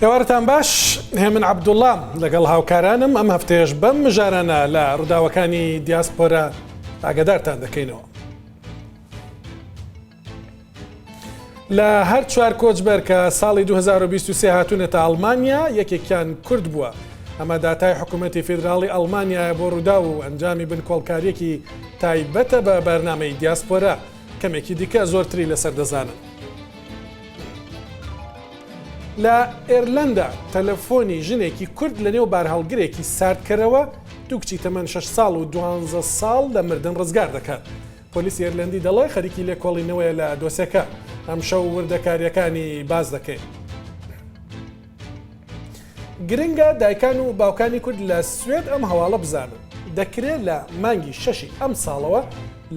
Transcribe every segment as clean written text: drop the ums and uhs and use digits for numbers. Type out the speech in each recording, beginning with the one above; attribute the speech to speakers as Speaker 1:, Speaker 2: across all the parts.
Speaker 1: هێوارتان باش هێمن عەبدوڵڵا لەگەڵ هاوکارانم ئەم هەفتەیەش بەم مژارانە لە ڕووداوەکانی دیاسپۆرا ئاگادارتان دەکەینەوە. لە هەر چوار کۆچبەر کە ساڵی 2023 هاتوونەتە ئەڵمانیا یەکێکیان کورد بووە. ئەمە داتای حکوومەتی فیدراڵی ئەڵمانیایە بۆ ڕوودا و ئەنجامی بنکۆڵکاریەکی تایبەتە بە بەرنامەی دیاسپۆرا، کەمێکی دیکە زۆرتری لەسەر دەزانن. لە ئێرلەندا تەلەفۆنی ژنێکی کورد لە نێو بارهەڵگرێکی ساردکەرەوە دوو کچی تەمەن 6 ساڵ و 12 ساڵ لە مردن ڕزگار دەکات. پۆلیسی ئێرلەندی دەڵێ خەریکی لێکۆڵینەوەیە لە دۆسیەکە. ئەم شەو وردەکاریەکانی باز دەکەین. گرنگە دایکان و باوکانی کورد لە سوێد ئەم هەواڵە بزانن. دەکرێت لە مانگی 6 ئەم ساڵەوە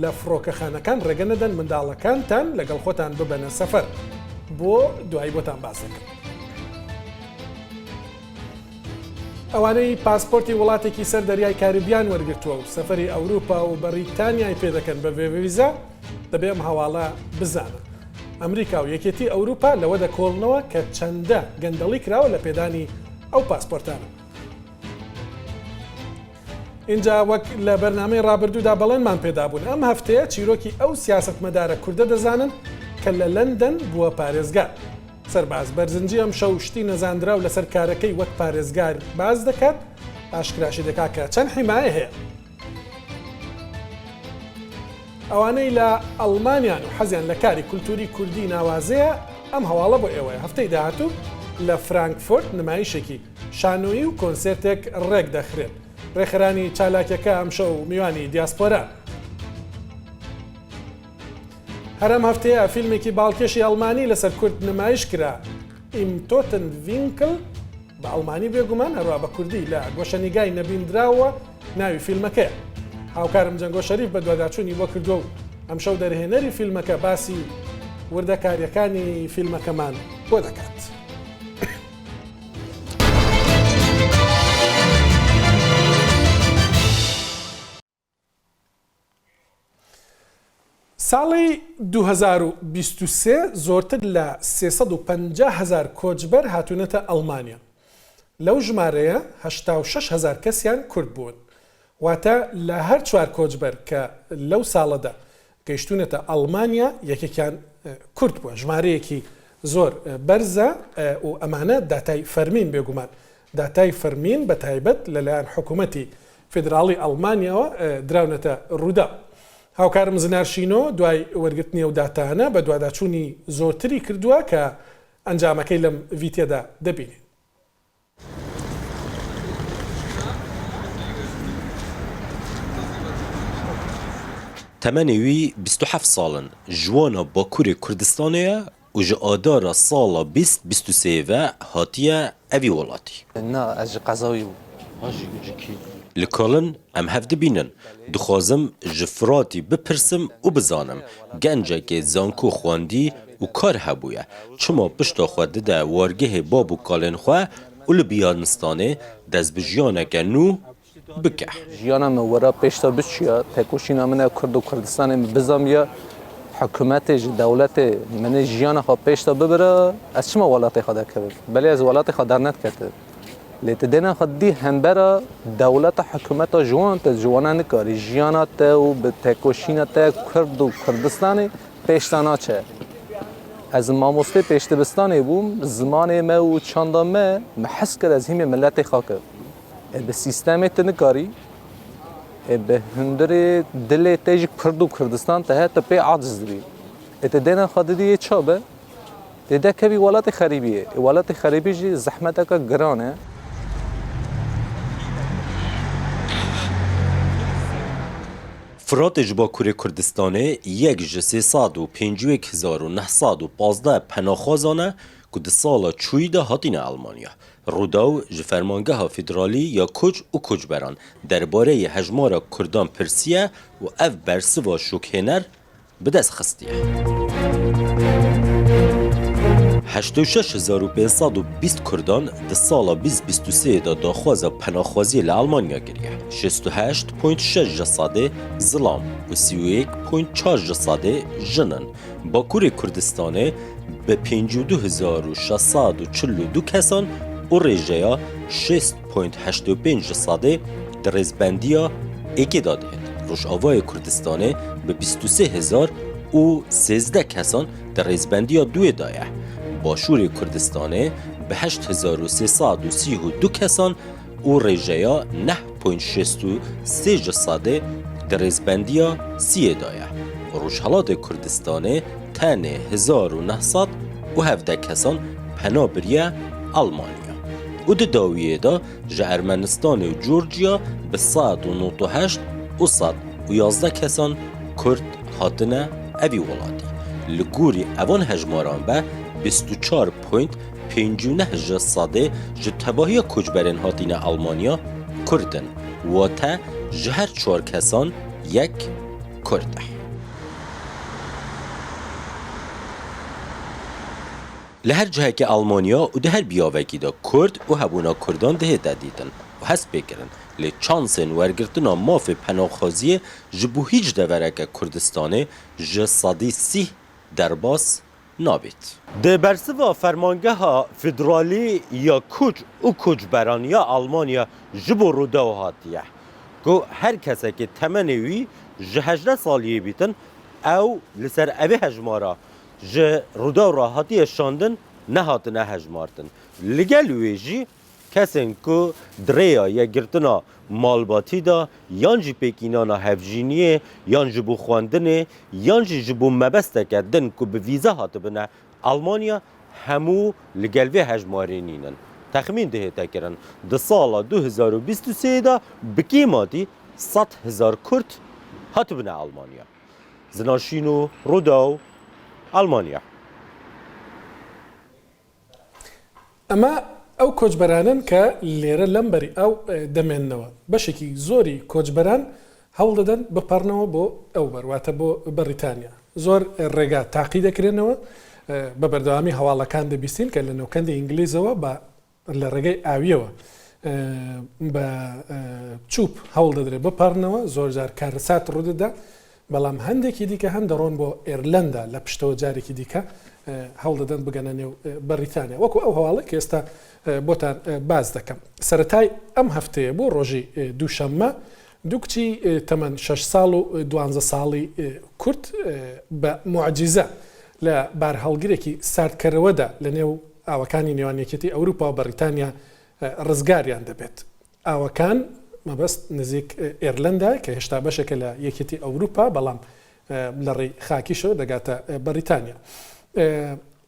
Speaker 1: لە فڕۆکەخانەکان ڕێگە نەدەن منداڵەکانتان لەگەڵ خۆتان ببەنە سەفەر. بۆ دوایی بۆتان باز دەکەن. ئەوانەی پاسپۆرتی وڵاتێکی سەر دەریای کاریبیان وەرگرتووە و سەفەری ئەوروپا و بەریتانیای پێ دەکەن بە وێڤیزا دەبێ ئەم هەواڵە بزانن. ئەمریکا و یەکێتی ئەوروپا لەوە دەکۆڵنەوە کە چەندە گەندەڵی کراوە لە پێدانی ئەو پاسپۆرتانە. اینجا وەک لە بەرنامەی ڕابردوودا بەڵێنمان پێدابوون ئەم هەفتەیە چیرۆکی ئەو سیاسەتمەدارە کوردە دەزانن کە لە لەندەن بووە پارێزگار. سەرباز بەرزنجی ئەم شەو شتی نەزاندرا و لەسەر کارەکەی وەک پارێزگار باز دەکات، ئاشکراشی دەکات کە چەند حیمایە هەیە. ئەوانەی لە ئەڵمانیان و حەزیان لە کاری کولتوری کوردی ناوازەیە ئەم هەواڵە بۆ ئێوەیە. هەفتەی داهاتوو لە فرانکفورت نمایشێکی شانۆیی و کۆنسێرتێک ڕێک دەخرێت. ڕێکخرانی چالاکیەکە ئەم شەو میوانی دیاسپۆرا. هەرم هەفتەیە فیلمێکی باڵکێشی ئەڵمانی لەسەر کورد نمایش کرا. ئیم تۆتن ڤینکل بە ئەڵمانی بێگومان هەروە بە کوردی لە گۆشەنیگای نەبیندراوە ناوی فیلمەکەیە. هاوکارم جەنگۆ شەریف بە دوواداچوونی بۆ کردو و ئەم شەو دەرهێنەری فیلمەکە باسی وردەکاریەکانی فیلمەکەمان بۆ دەکات. ساڵی 2023 زۆرتر لە 350,000 کۆچبەر هاتوونەتە ئەڵمانیا. لەو ژمارەیە 86,000 کەسیان کورد بوون. واتە لە هەر چوار کۆچبەر کە لەو ساڵەدا گەیشتونەتە ئەڵمانیا یەکێکیان کورد بووە. ژمارەیەکی زۆر بەرزە و ئەمانە داتای فەرمین بێگومان. داتای فەرمین بە تایبەت لەلایەن حکوومەتی فیدراڵی ئەڵمانیاوە دراونەتە ڕوودا. هاوکارم زنارشینۆ دوای وەرگرتنی ئەو داتانە بە دوواداچوونی زۆرتری کردووە کە ئەنجامەکەی لەم ڤیتێدا دەبینێت.
Speaker 2: تەمەنی وی 27 ساڵن، ژوانە باکووری کوردستانەیە و ji ئادارا ساڵا 2023 هاتیە ئەوی وڵاتی. li kolin em hev dibînin. Dixwazim ji firatî bipirsim û bizanim gencekê zanku xwendî û kar hebûye çima pişta xwe dide wargehê bab û kalên xwe û li biyanistanê dest bi jiyaneke nû bike.
Speaker 3: Jiyana me wera pêşta biçiya tekoşîna min e Kurd û Kurdistanê min bizamiya hikûmetê ji dewletê minê jiyana xwe pêşta bibire ez çima welatê xwe derkevim. Belê ez welatê xwe dernedketim. Lê ti dêna xwe dî hembera dewleta hikûmeta jiwan te jiwana nikarî jiyana te û bi tekoşîna te Kurd û Kurdistanê pêşta naçe. Ez mamostê pêşdibistanê bûm, zimanê me û çanda me hez kir ez hîmê milletê xwe kir. Bi sîstemê te nikarî, bi hundirê dilê te jî Kurd û Kurdistan te he te pê aciz dibî. Ti dêna xwe didî yê çi be? Tê dekevî welatê xerîbî ye. Welatê xerîbî jî zehmeteke giran e.
Speaker 2: Firatê ji Bakurê Kurdistanê yek ji 351,915 penaxwazan e ku di sala çûyî de hatîne Almanya. Rûdaw ji Fermangeha Fîdralî ya Koç û Koçberan derbareyê hejmara Kurdan pirsiye û ev bersiva şokhêner bi dest xistiye. 86,520 Kurdan di sala 2023 da daxwaza penaxwaziyê li Almanya kiriye. 68,6% zilam û 31,4% jinan. Bakurê Kurdistanê به 52642 کسان و ریجیا 6.85 ساده در ریزبندیا ایکی داده هند. روشاوای کردستانه به 23013 کسان در ریزبندیا دوی دایه. باشور کردستانه به 8332 کسان و ریجیا 9.63 ساده در ریزبندیا سی دایه. روشهلات کردستانه تنه 1917 کسان پناه بریه آلمانیا. و ده داویه دا جه ارمنستان و جورجیا به 198 و 111 کسان کرد هاتنه اوی ولاتی. لگوری اوان هجماران به 24.59 ساده جه تباهی کجبرین هاتینه آلمانیا کردن و تا جه هر 4 کسان یک کرده. لهر جهه که آلمانیا و ده هر بیاوکی دا کرد و هبونا کردان ده دادیدن و هست بکرن لی چانسن ورگرتنا ماف پناهخوازی جبو هیچ دورک کردستانه جه صادی 30 درباس نابید. ده برسوا فرمانگه ها فدرالی یا کوچ و کوچبران یا آلمانیا جبو روده و هاتیه گو هر کسی که تمنوی جه 18 سالیه بیتن او لسر اوی هجمارا جه روده و راحتی شاندن نهاتنه هجمارتن. لگل ویجی کسین که دریا یا گرتنا مالباتی دا یانجی پیکینانا هفجینیه یانجی بو خواندنه یانجی جبو مبسته کردن که به ویزا هاته بنه آلمانیا همو لگلوی هجمارینینن. تخمین ده تکرن ده سال 2023 دا بکیماتی 100,000 کرد هاته بنه آلمانیا. زناشینو روداو آلمانیا.
Speaker 1: اما او کۆچبەرانن کە لێرە لەمبەری ئەو دەمێننەوە بەشێکی زۆری کۆچبەران هەوڵ دەدەن بپەڕنەوە بۆ ئەو بەرواتە بۆ بەریتانیا زۆر ڕێگا تاقی دەکرێنەوە بە بەردەوامی هەواڵەکان دەبیستین کە لە نێوکەندی ئینگلیزەوە لە ڕێگەی ئاویەوە بە چوب هەوڵ دەدرێت بپەڕنەوە زۆر جار کارەسات ڕوودەدا بەڵام هەندێکی دیکە هەم دەڕۆن بۆ ئێرلەندا لە پشتەوە جارێکی دیکە هەوڵ دەدەن بگەنە نێو بەریتانیا وەکو ئەو هەواڵە کە ئێستا بۆتان باز دەکەم سەرەتای ئەم هەفتەیە بۆ ڕۆژی دووشەممە دوو کچی تەمەەن 6 ساڵ و 12 ساڵی کورد بە معجیزە لە بارهەڵگرێکی ساردکەرەوەدا لە نێو ئاوەکانی نێوانیەکێتی ئەوروپا و بەریتانیا ڕزگاریان دەبێت ئاوەکان مەبەست نزیک ئێرلەندا کە هێشتا بەشێکە لە یەکێتی ئەوروپا بەڵام لە ڕێی خاکیشەوە دەگاتە بەریتانیا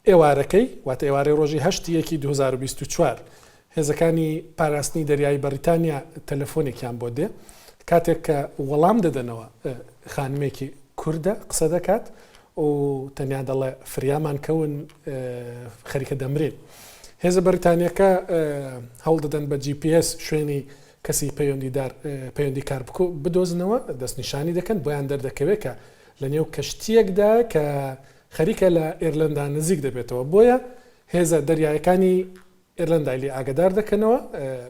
Speaker 1: ئێوارەکەی واتە ئێوارەی ڕۆژی 8 2024 هێزەکانی پاراستنی دەریایی بەریتانیا تەلەفۆنێکیان بۆ دێ کاتێک کە وەڵام دەدەنەوە خانمێکی کووردە قسە دەکات و تەنیا دەڵێ فریامان کەون خەریکە دەمرێن هێزە بەریتانیەکە هەوڵ دەدەن بە GPS شوێنی کەسی پەیوەندی کار بدۆزنەوە دەستنیشانی دەکەن بۆیان دەردەکەوێت کە لە نێو کەشتیەکدا کە خەریکە لە ئێرلندا نزیک دەبێتەوە بۆیە هێزە دەریایەکانی ئێرلندای لێ ئاگدار دەکەنەوە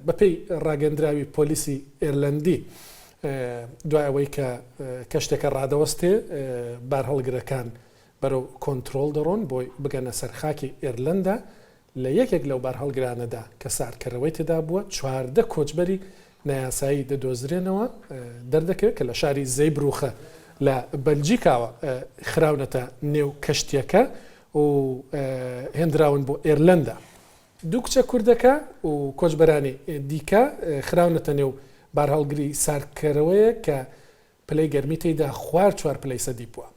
Speaker 1: بەپێی ڕاگەندراوی پۆلیسی ئێرلندی دوای ئەوەی کە کەشتێکە ڕادەوەستێ بارهەڵگرەکان بەرەو کۆنتترۆل دەڕۆن بۆی بگەنە سەرخاکی ئێرلندا لە یەکێک لەو بارهەڵگرانەدا کە ساردکەرەوەی تێدا بووە 14 کۆچبەری نایاسایی دەدۆزرێنەوە دەردەکەوێت کە لە شاری زەیبروخە لە بەلجیکاوە خراونەتە نێو کەشتیەکە و هێنراون بۆ ئێرلندا دوو کچە کوردەکە و کۆچبەرانی دیکە خراونەتە نێو بارهەڵگری ساردکەرەوەیە کە پلەی گەرمی تێیدا خوار 4 پلەی سەدی بووە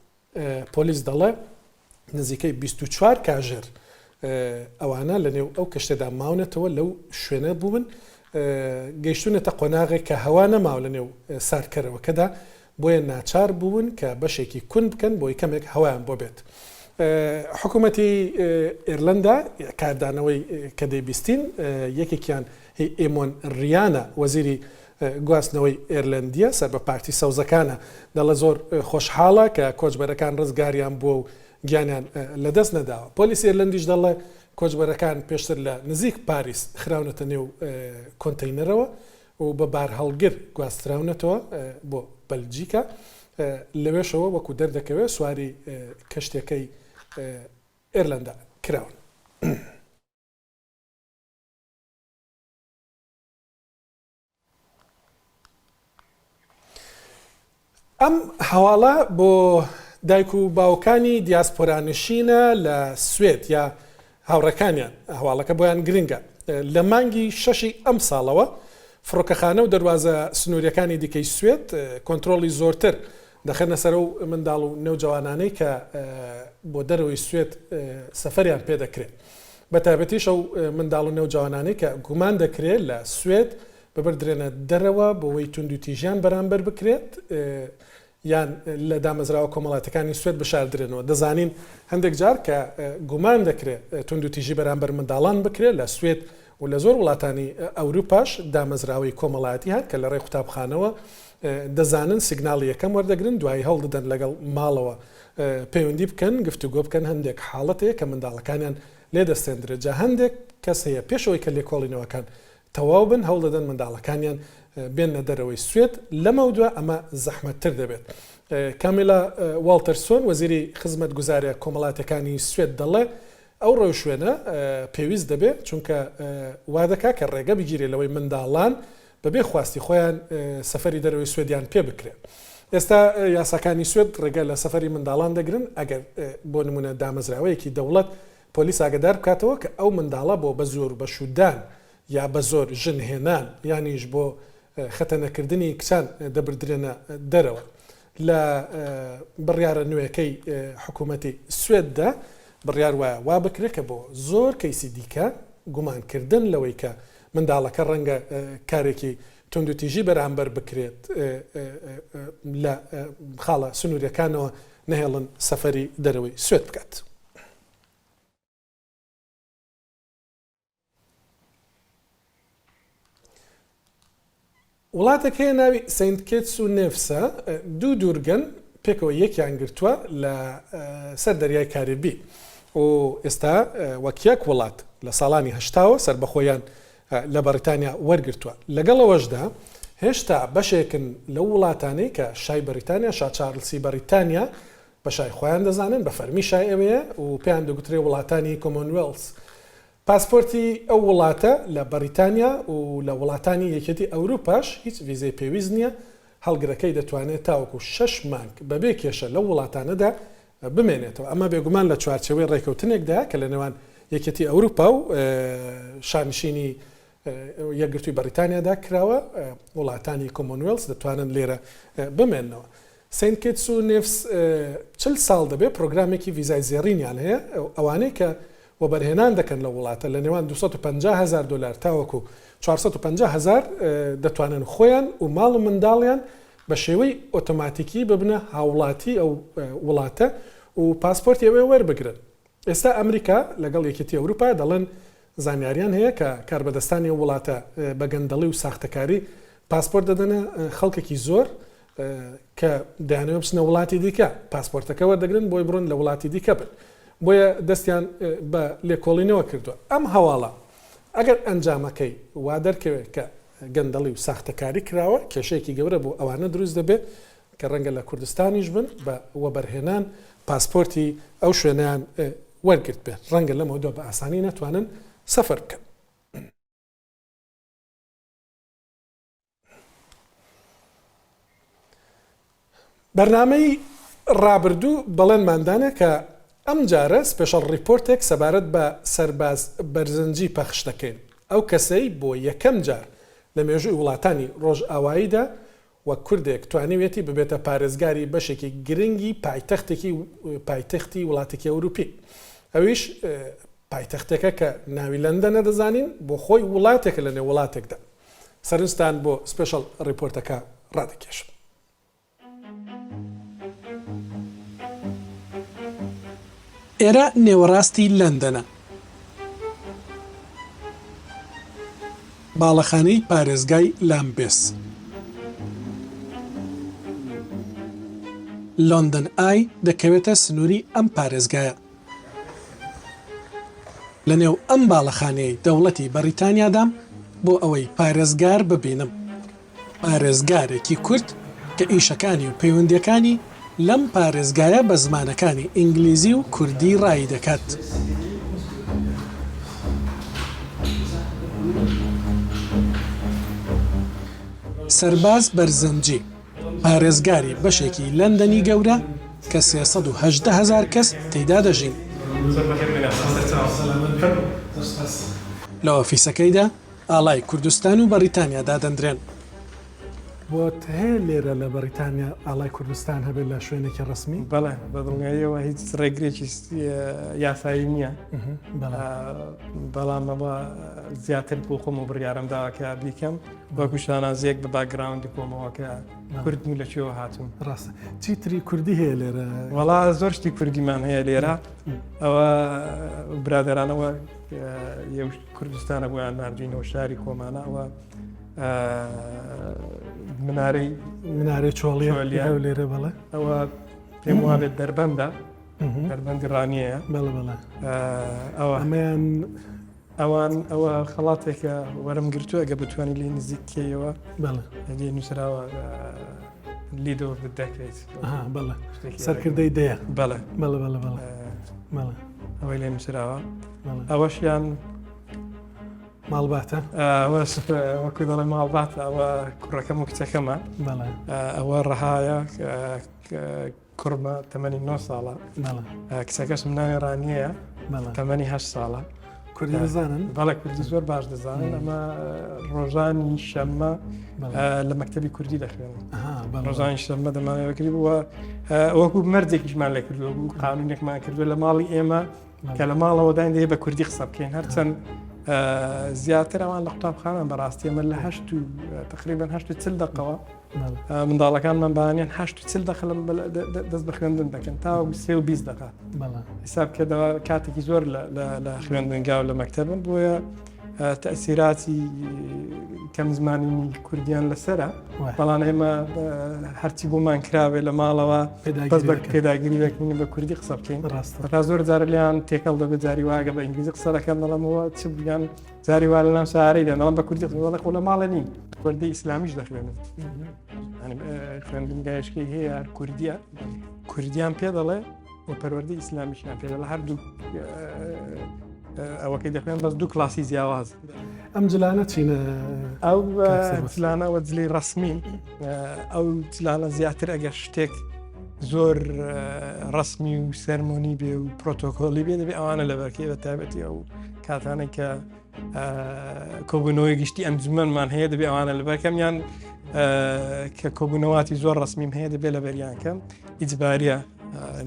Speaker 1: پۆلیس دەڵێ نزیکەی 24 کاژێر ئەوانە لە نێو ئەو کەشتێدا ماونەتەوە لەو شوێنە بوون گەیشتونەتە قۆناغێک کە هەوا نەماو لە نێو ساردکەرەوەکەدا بۆیە ناچار بوون کە بەشێکی کون بکەن بۆی کەمێک هەوایان بۆ بێت حکوومەتی ئێرلندا کاردانەوەی کە دەیبیستین یەکێکیان ئێمۆن ڕیانە وەزیری گواستنەوەی ئێرلندیە سەر بە پارتی سەوزەکانە دەڵە زۆر خۆشحاڵە کە کۆچبەرەکان ڕزگاریان بووە و گیانیان لەدەست نەداوە پۆلیسی ئێرلندیش دەڵێ کۆچبەرەکان پێشتر لە نزیک پاریس خراونەتە نێو کۆنتەینەرەوە و بە بار هەڵگر گواستراونەتەوە بۆ بەلجیکا لەوێشەوە وەکو دەردەکەوێت سواری کەشتەکەی ئێرلندا کراون. ئەم هەواڵە بۆ دایک و باوکانی دیاسپۆرانشینە لە سوێد یا هاوڕەکانیان هەواڵەکە بۆیان گرنگە. لە مانگی شەشی ئەم ساڵەوە فڕۆکەخانە و دەواازە سنووریەکانی دیکەی سوێد کۆنتترۆلی زۆرتر دەخەنە سەر و منداڵ و نێوجوانانەی کە بۆ دەرەوەی سوێد سەفەریان پێ دەکرێت. بە تایبەتیش ئەو منداڵ و نێوجوانانەی کە گومان دەکرێت لە سوێد ببردرێنە دەرەوە بۆەوەی تونند و تیژیان بەرامبەر بکرێت یان لە دامەزراوە کۆمەڵاتەکانی سوێد بشاردرێنەوە. دەزانین هەندێک جار کە گومان دەکرێت تونند و تیژی بەرامبەر منداڵان بکرێت لە سوێد و لە زۆر وڵاتانی ئەوروپاش دامەزراوەی کۆمەڵاتی هات کە لە ڕێی قوتابخانەوە دەزانن سیگناڵی یەکەم وەردەگرن دوای هەڵ دەدەن لەگەڵ ماڵەوە پەیوەندی بکەن گفتوگۆ بکەن هەندێک حاڵەتەیە کە منداڵەکانیان لێ دەستێنرێت. جا هەندێک کەس هەیە پێشەوەی کە لێکۆڵینەوەکان تەواو بن هەڵ دەدەن منداڵەکانیان بێنە دەرەوەی سوێد لەمە دووە ئەمە زەحمەتتر دەبێت. کامیلا واڵتەرسۆن وەزیری خزمەت گوزاریە کۆمەڵاتەکانی سوێد دەڵێ ئەو ڕۆژوێنە پێویست دەبێت چونکە وا دەکا کە ڕێگە بگیرێت لەوەی منداڵان بەبێ خواستی خۆیان سەفەری دەرەوەی سوێدیان پێ بکرێت. ئێستا یاساکانی سوێد ڕێگە لە سەفەری منداڵان دەگرن ئەگەر بۆ نمونە دامەزراوەیەکی دەوڵەت پۆلیس ئاگدار بکاتەوە کە ئەو منداڵە بۆ بە زۆر بەشودان یا بە زۆر ژنهێنان یانیش بۆ خەتەنەکردنی کچان دەبردرێنە دەرەوە. لە بڕیارە نوێەکەی حکوومەتی سوێددا بڕیار وایە وا بکرێت کە بۆ زۆر کەیسی دیکە گومانکردن لەوەی کە منداڵەکە ڕەنگە کارێکی تونند و تیژی بەرامبەر بکرێت لە خاڵە سنووریەکانەوە نەهێڵن سەفەری دەرەوەی سوێد بکات. وڵاتەکەی ناوی سنت کێتس و نێفسە دوو دوورگەن پێکەوە یەکیان گرتووە لە سەر دەریای کاریبی و ئێستا وەک یەک وڵات لە ساڵانی هەشتاوە سربەخۆیان لە بەریتانیا وەرگرتووە. لەگەڵەوەشدا هێشتا بەشێکن لەو وڵاتانەی کە شای بەریتانیا شاچارلسی بەریتانیا بە شای خۆیان دەزانن بە فەرمی شای ئەوەیە و پێیان دەگوترێ وڵاتانی کۆمۆنوێلس. پاسپۆرتی ئەو وڵاتە لە بەریتانیا و لە وڵاتانی یەکێتی ئەوروپاش هیچ ویزەی پێویست نییە. هەڵگرەکەی دەتوانێت تاوەکو 6 مانگ بەبێ کێشە لەو وڵاتانەدا بمێنێتەوە. ئەمە بێگومان لە چوارچەوەی ڕێکەوتنێکدا کە لە نێوان یەکێتی ئەوروپا و شانشینی یەکگرتووی بەریتانیادا کراوە وڵاتانی کۆمۆنوێلس دەتوانن لێرە بمێنەوە. سنت کێتس و نێفس 40 ساڵ دەبێت پرۆگرامێکی ویزای زێڕینیان هەیە ئەوانەی کە وە بەرهێنان دەکەن لە وڵاتە لە نێوان 250,000 دلار تاوەکو 450,000 دەتوانن خۆیان و ماڵ و منداڵیان بە شێوەی ئۆتۆماتیکی ببنە هاوڵاتی ئەو وڵاتە و پاسپۆرتی ئەوێ وەربگرن. ئێستا ئەمریکا لەگەڵ یەکێتی ئەوروپا دەڵێن زانیاریان هەیە کە کاربەدەستانی وڵاتە بە گەندەڵی و ساختەکاری پاسپۆرت دەدەنە خەڵکێکی زۆر کە دەیانەوە بچنە وڵاتی دیکە پاسپۆرتەکە وەردەگرن بۆی بڕۆن لە وڵاتی دیکە بن. بۆیە دەستیان بە لێکۆڵینەوە کردووە. ئەم هەواڵە ئەگەر ئەنجامەکەی وا دەرکەوێت کە گەندەڵی و ساختەکاری کراوە کێشەیەکی گەورە بۆ ئەوانە دروست دەبێت کە ڕەنگە لە کوردستانیش بن بە وەبەرهێنان پاسپۆرتی ئەو شوێنیان وەرگرت بێت ڕەنگە لەمەوە بە ئاسانی نەتوانن سەفەر بکەن. بەرنامەی ڕابردوو بەڵێنماندانە کە ئەم جارە سپێشەڵ ریپۆرتێک سەبارەت بە سەرباز بەرزنجی پەخش دەکەین. ئەو کەسەی بۆ یەکەم جار لە مێژووی وڵاتانی ڕۆژ ئاواییدا وەک کوردێک توانیوێتی ببێتە پارێزگاری بەشێکی گرنگی پایتەختی وڵاتێکی ئەوروپی. ئەویش پایتەختێکە کە ناوی لەندەنە دەزانین بۆ خۆی وڵاتێکە لە نێو وڵاتێکدا. سەرنجتان بۆ سپێشەڵ ریپۆرتەکە ڕادەکێشم. ئێرە نێوەڕاستی لەندەنە. باڵەخانەی پارێزگای لامبێس. لۆندن ئای دەکەوێتە سنووری ئەم پارێزگایە. لە نێو ئەم باڵەخانەی دەوڵەتی بەریتانیادام بۆ ئەوەی پارێزگار ببینم. پارێزگارێکی کورد کە ئیشەکانی و پەیوەندیەکانی لەم پارێزگایە بە زمانەکانی ئینگلیزی و کوردی ڕای دەکات. سەرباز بەرزەنجی پارێزگاری بەشێکی لەندەنی گەورە کە 318,000 کەس تێیدا دەژین. لە ئۆفیسەکەیدا ئاڵای کوردستان و بەریتانیا دادەندرێن. بۆت هەیە لێرە لە بەریتانیا ئاڵای کوردستان هەبێت لە شوێنێکی ڕسمی؟
Speaker 4: بەڵێ بەدڵنیاییەوە هیچ ڕێگرێکی یاسایی نییە، بەڵام ئەوە زیاتر بۆ خۆم و بڕیارم داواکە بیکەم وەکو شانازیەک بە باگراوندی کۆمەوەکە کورد و لەکوێوە هاتووم.
Speaker 1: ڕاستە چیتری کوردی هەیە لێرە؟
Speaker 4: وەڵا زۆر شتی کوردیمان هەیە لێرە، ئەوە برادرانەوە کوردستانە بۆیان نردوینەوە شاری کۆمانە، ئەوە منارەی
Speaker 1: چۆڵیە لێرە بەڵێ
Speaker 4: ئەوە پێم وابێت دەربەندە دەربەندی ڕانیەیە ئەوان ئەوە خەڵاتێکە وەرم گرتووە ئەگە بتوانانی لێ نزیکەوە لێ نووسراوە لیدەوە بدەکەیت
Speaker 1: سەرکردەی دەیە
Speaker 4: بەڵێ ئەوەی لێ نووسراوە ئەوەشیان
Speaker 1: ماڵباتە
Speaker 4: وەکو دەڵێ ماڵباتە ئەوە کوڕەکەم و کچەکەمە ئەوە ڕەهایە کوڕمە تەمەنی 9 ساڵە کچەکەشم ناوی ڕانیەیە تەمەنی 8 ساڵە.
Speaker 1: کوردی دەزانن؟
Speaker 4: بەڵێ کوردی زۆر باش دەزانن، ئەمە ڕۆژانی شەممە لە مەکتەبی کوردی دەخوێنن، ڕۆژانی شەممە دەمانەوەکردی بووە وەکو مەردێکیشمان لێ کردووە بوو قانونێکمان کردووە لە ماڵی ئێمە کە لە ماڵەوە داین دەیە بە کوردی قسە بکەین، هەرچەند زیاتر ئەوان لە قوتابخانە بەڕاستی ئەمە لە تقریبا 8 دقەوە منداڵەکانمان بەیانیان 8 دقە دەست بە خوێندن دەکەن تا 20 دقە حساب کردەوە کاتێکی زۆر لە خوێندنگا و لە مەکتەبن، بۆیە تەسیراتی کەم زمانی کوردیان لەسرە، بەڵام ئێمە هەرچی بۆمان کراوێ لە ماڵەوە بەس بە پێداگیری دەکەین بە کوردی قسە بکەین. تا زۆر جارە لیان تێکەڵ دەبێت جاری واگە بە ئینگلیزی قسە دەکەن، دەڵێمەوە چ بیان جاری وا لەناو سارەی دەڵێم بە کوردی قسە لە ماڵە نین، کوردی ئیسلامیش دەخوێنن، خوێندنگایشکەی هەیە کوردیە کوردیان پێ دەڵێ و پەروەردەی ئیسلامیشیان پێ لە هەردوو ئەوەکەی دەخوێن بەس 2 کلاسی جیاواز.
Speaker 1: ئەم جلانە چینە؟
Speaker 4: ئەو جلانەوە جلی ڕسمی، ئەو جلانە زیاتر ئەگەر شتێک زۆر ڕسمی و سەرمۆنی بێ و پرۆتۆکۆلی بێ دەبێت ئەوانە لەبەرکەی بە تایبەتی ئەو کاتانێک کە کۆبوونەوەی گشتی ئەنجومەنمان هەیە دەبێت ئەوانە لەبەرکەمیان کە کۆبوونەواتی زۆر ڕسمیم هەیە دەبێت لە بەریانکەم ئیجباریە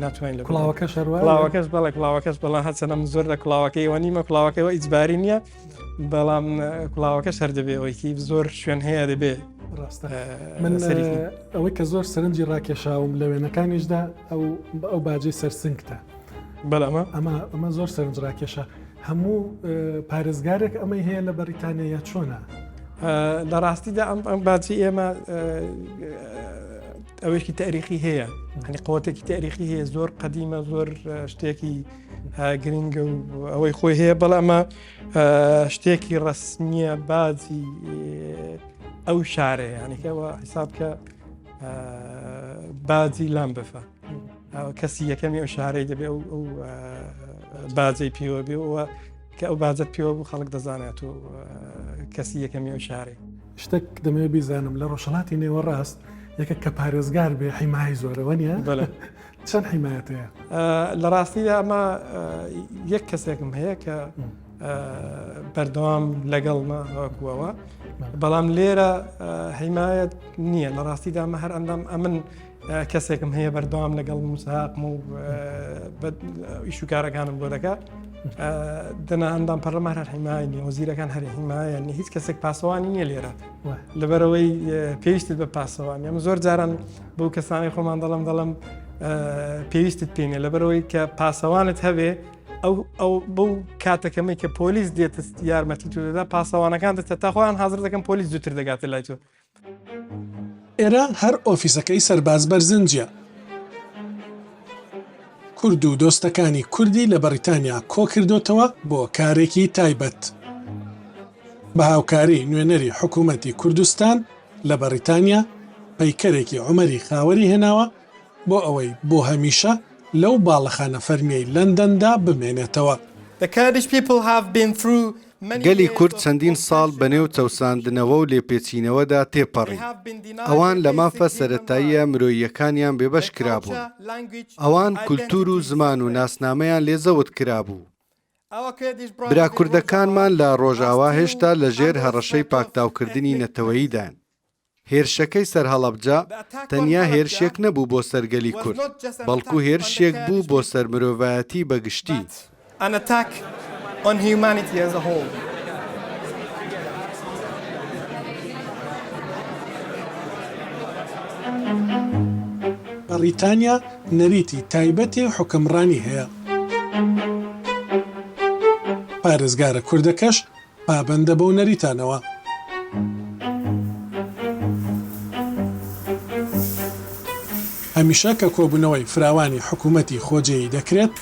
Speaker 4: ناتوانین لە
Speaker 1: کڵاوەکەش
Speaker 4: کڵاوەکەش بەڵێ کڵاوەکەش بەڵام هەچەنەم زۆر لە کڵاوەکەیەوە نیمە کڵاوەکەیەوە ئیجباری نییە، بەڵام کڵاوەکەش هەر دەبێەوەیکی زۆر شوێن هەیە دەبێ.
Speaker 1: من ئەوەی کە زۆر سەرنجی ڕاکێشاوم لە وێنەکانیشدا ئەو باجەی سەرسنگتە ئەمە زۆر سەرنج ڕاکێشە. هەموو پارێزگارێک ئەمەی هەیە لە بەریتانیا چۆنە؟
Speaker 4: لە ڕاستیدا ئەم باجی ئێمە ئەوەشکی تاریخی هەیە، هەنی قوتێکی تاریخی هەیە زۆر قەدیمە، زۆر شتێکی گرنگە و ئەوەی خۆی هەیە، بەڵام ئەمە شتێکی ڕسمیە باجی ئەو شارەیە، ینیکەوە حسابکە باجی لام بفە کەسی یەکەمی ئەو شارەی دەبێ ئەو باجەی پێوە بێەوە کە ئەو باجت پێوە بوو خەڵک دەزانێت و کەسی یەکەمی ئەو شارەی.
Speaker 1: شتێک دەمەوێت بیزانم لە ڕۆژهەڵاتی نێوەڕاست یەکە کە پارێزگار بێ حیمای زۆرەوە نیە؟ چەند حیمایەتەیە؟
Speaker 4: لە ڕاستیدا ئەمە یەک کەسێکم هەیە کە بەردەوام لەگەڵمە وەکوەوە، بەڵام لێرە حیمایەت نییە. لە ڕاستیدا ئەمە هەر ئەندام ئەمن کەسێکم هەیە بەردەوام لەگەڵ مساقم و ئیشوکارەکانم بۆ دەکات، دەنا ئەندام پەرلەمان هەر حیمای نیە، وەزیرەکان هەر حیمایە نیە، هیچ کەسێک پاسەوانی نییە لێرە لەبەرەوەی پێویستت بە پاسەوانی. ئەمە زۆر جاران بەو کەسانی خۆمان دەڵم پێویستت پێێنێ لەبەرەوەی کە پاسەوانت هەبێ ئەو بەو کاتەکەمەی کە پۆلیس دێتە یارمەتی تو دەدا پاسەوانەکان دەچێت تا خۆیان حاضر دەکەن پۆلیس زووتر دەگاتە لای تۆ.
Speaker 1: ئێرە هەر ئۆفیسەکەی سەرباز بەرزنجە. کورد و دۆستەکانی کوردی لە بەریتانیا کۆکردوتەوە بۆ کارێکی تایبەت. بە هاوکاری نوێنەری حکوومەتی کوردستان لە بەریتانیا پەیکەرێکی عومەری خاوەری هێناوە بۆ ئەوەی بۆ هەمیشە لەو باڵەخانە فەرمیەی لەندەندا بمێنێتەوە.
Speaker 5: The Kurdish people have been through گەلی کورد چەندین ساڵ بەنێو تەوساندنەوە و لێپێچینەوەدا تێپەڕی. ئەوان لە مافە سەرەتاییە مرۆییەکانیان بێبەش کرابوون. ئەوان کولتور و زمان و ناسنامەیان لێزەوت کرابوو. برا کوردەکانمان لە ڕۆژاوا هێشتا لە ژێر هەڕەشەی پاکتاوکردنی نەتەوەییدان. هێرشەکەی سەر هەڵەبجا تەنیا هێرشێک نەبوو بۆ سەرگەلی کورد، بەڵکو هێرشێک بوو بۆ سەر مرۆڤایەتی بەگشتی.
Speaker 6: بەریتانیا نەریتی تایبەتی حوکمڕانی هەیە. پارێزگارە کوردەکەش پابەندە بەو نەریتانەوە. هەمیشە کە کۆبوونەوەی فراوانی حکوومەتی خۆجێیی دەکرێت،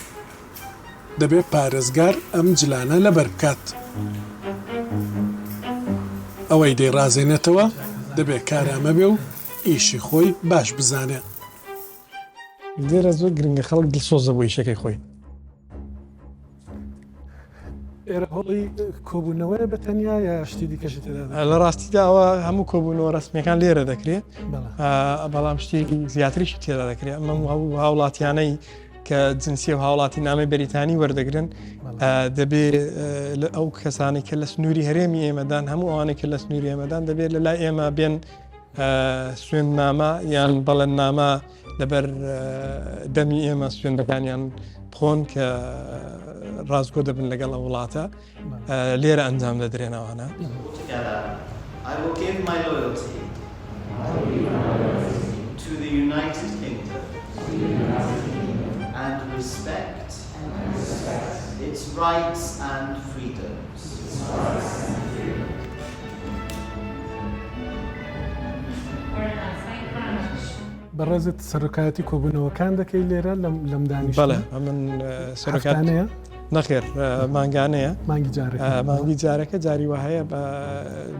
Speaker 6: دەبێت پارێزگار ئەم جلانە لەبەر بکات. ئەوەی دەیڕازێنێتەوە دەبێت کارامە بێ و ئیشی خۆی باش بزانێ.
Speaker 4: لێرە زۆر گرنگە خەڵک دڵسۆزە بۆ ئیشەکەی خۆی.
Speaker 1: ئێرە هەڵی کۆبوونەوەی بەتەنیا یا شتی دیکەشی تێدا؟
Speaker 4: لە ڕاستیدا ئەوە هەموو کۆبوونەوە ڕسمیەکان لێرە دەکرێت، بەڵام شتێکی زیاتریشی تێدا دەکرێت. ئەمە هاوڵاتیانەی کە جنسی و هاوڵاتی نامی بەریتانی وەردەگرن دەبێت ئەو کەسانی کە لە سنووری هەرێمی ئێمەدان، هەموو ئەوانەی کە لە سنووری ئێمەدان دەبێت لە لای ئێمە بێن سوێندنامە یان بەڵێننامە لەبەر دەمی ئێمە سوێندەکانیان بخۆن کە ڕازگۆ دەبن لەگەڵ ئەو وڵاتە لێرە ئەنجام دەدرێنەوەانە.
Speaker 7: I will give my loyalty to the United Kingdom and respect its rights and freedoms.
Speaker 1: بەڕێزت سەرۆکایەتی کۆبوونەوەکان دەکەی لێرە لەم دانیشتە؟
Speaker 4: بەڵێ من سەرۆکاتانەیە نەخێر مانگانەیە، مانگی جارەکە جاری وهەیە بە